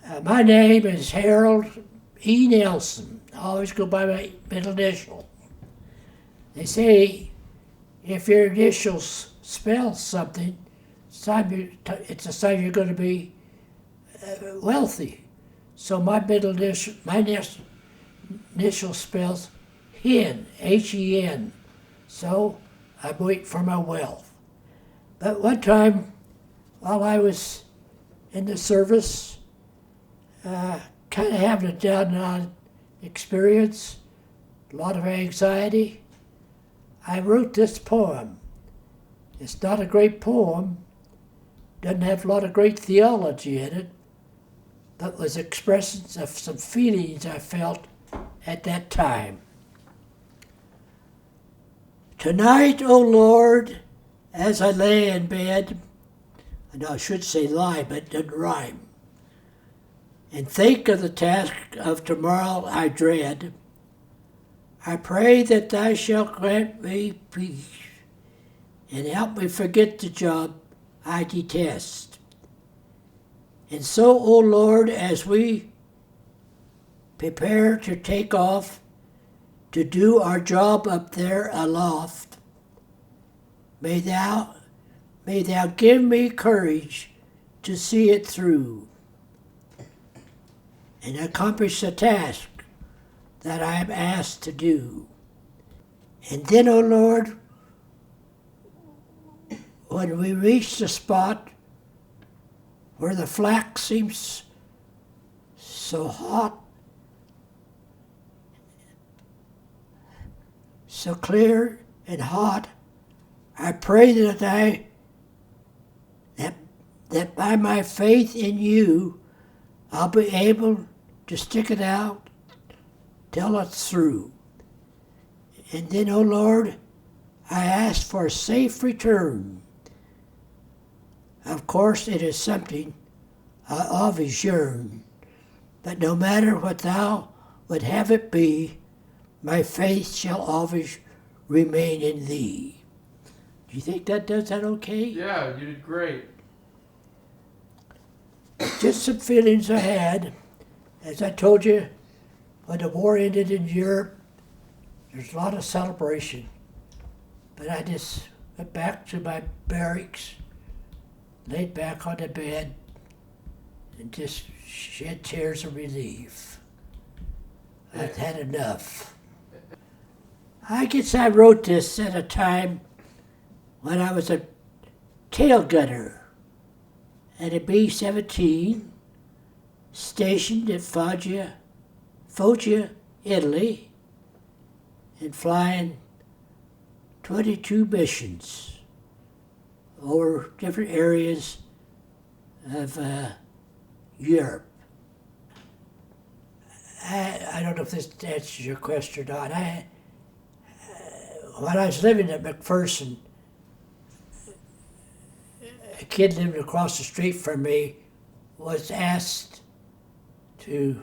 My name is Harold E. Nelson. I always go by my middle initial. They say if your initials spell something, it's a sign you're going to be wealthy. So my initial spells Hen, Hen. So I'm waiting for my wealth. But one time, while I was in the service, kind of having a down and out experience, a lot of anxiety, I wrote this poem. It's not a great poem, doesn't have a lot of great theology in it, but was expressions of some feelings I felt at that time. Tonight, O Lord, as I lay in bed, and I should say lie, but it doesn't rhyme, and think of the task of tomorrow I dread, I pray that thou shalt grant me peace and help me forget the job I detest. And so, O Lord, as we prepare to take off to do our job up there aloft, may thou give me courage to see it through and accomplish the task that I am asked to do. And then, O Lord, when we reach the spot where the flak seems so hot, so clear and hot, I pray that by my faith in you, I'll be able to stick it out till it's through. And then, O Lord, I ask for a safe return. Of course, it is something I always yearn, but no matter what thou would have it be, my faith shall always remain in thee. Do you think that does that okay? Yeah, you did great. Just some feelings I had. As I told you, when the war ended in Europe, there's a lot of celebration. But I just went back to my barracks, laid back on the bed, and just shed tears of relief. I've had enough. I guess I wrote this at a time when I was a tail gunner at a B-17 stationed at Foggia, Italy, and flying 22 missions over different areas of Europe. I don't know if this answers your question or not. When I was living at McPherson, a kid living across the street from me was asked to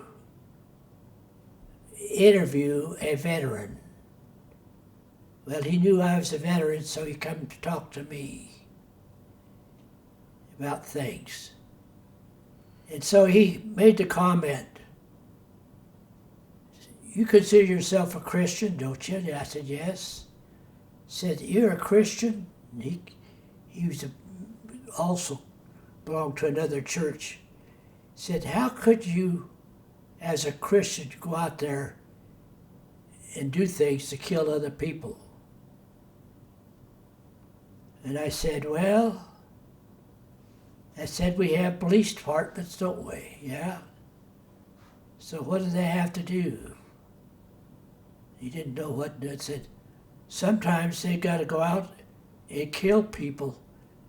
interview a veteran. Well, he knew I was a veteran, so he came to talk to me about things. And so he made the comment, "You consider yourself a Christian, don't you?" And I said, "Yes." He said, "You're a Christian?" And he was also belonged to another church. He said, "How could you, as a Christian, go out there and do things to kill other people?" And I said, "Well," I said, "we have police departments, don't we?" "Yeah." "So what do they have to do?" He didn't know what. I said, "Sometimes they got to go out and kill people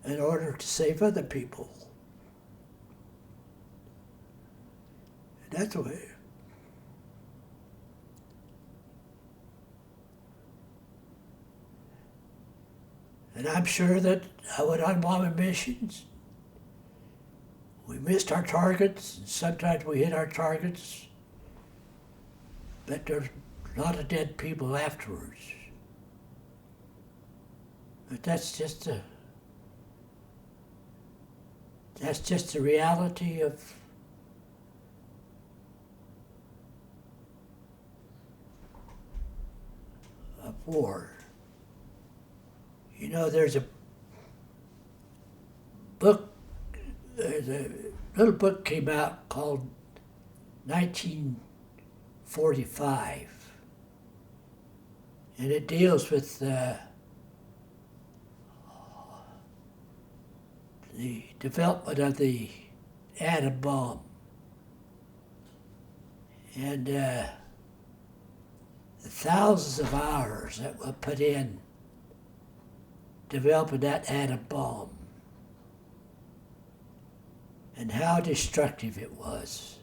in order to save other people." And that's the way. And I'm sure that I went on bombing missions. We missed our targets, and sometimes we hit our targets, but there's a lot of dead people afterwards. But that's just the reality of war. You know, there's a little book came out called 1945, and it deals with the development of the atom bomb. And the thousands of hours that were put in developing that atom bomb, and how destructive it was,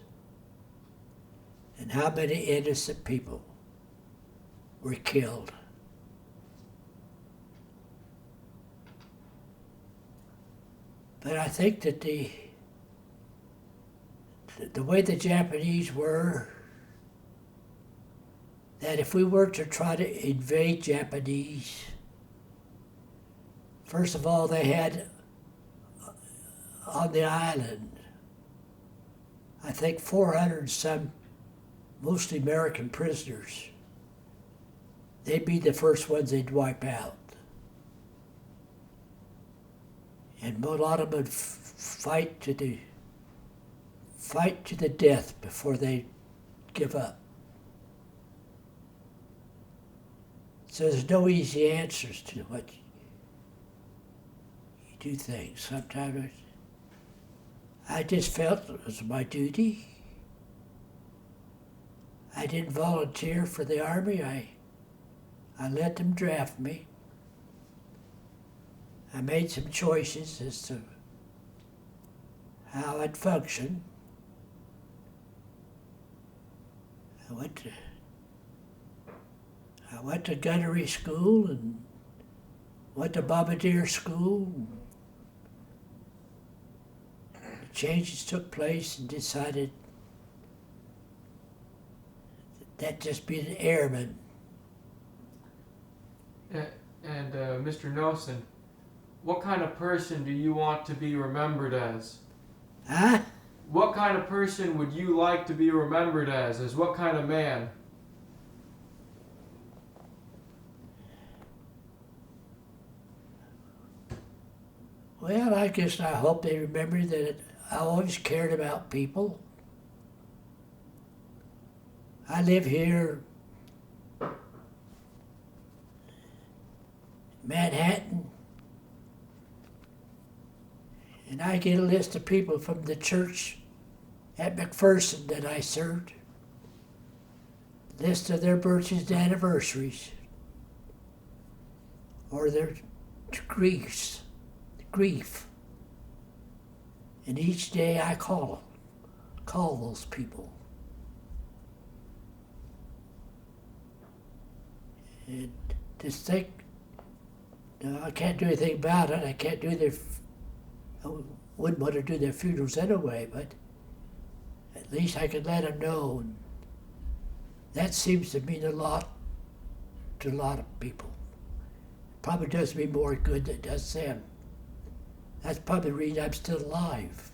and how many innocent people were killed. But I think that the way the Japanese were, that if we were to try to invade Japanese, first of all, they had on the island, I think 400 and some, mostly American prisoners. They'd be the first ones they'd wipe out. And a lot of them would fight to the death before they give up. So there's no easy answers to what you do things. Sometimes I just felt it was my duty. I didn't volunteer for the Army. I let them draft me. I made some choices as to how I'd function. I went to gunnery school and went to bombardier school. The changes took place and decided that just be an airman. And Mr. Nelson, what kind of person do you want to be remembered as? Huh? What kind of person would you like to be remembered as? As what kind of man? Well, I guess I hope they remember that I always cared about people. I live here in Manhattan, and I get a list of people from the church at McPherson that I served. List of their birthdays and anniversaries, or their grief. And each day I call those people. And just think, I can't do anything about it. I can't do I wouldn't want to do their funerals anyway, but at least I could let them know. And that seems to mean a lot to a lot of people. It probably does me more good than it does them. That's probably the reason I'm still alive.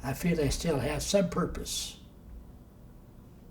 I feel I still have some purpose.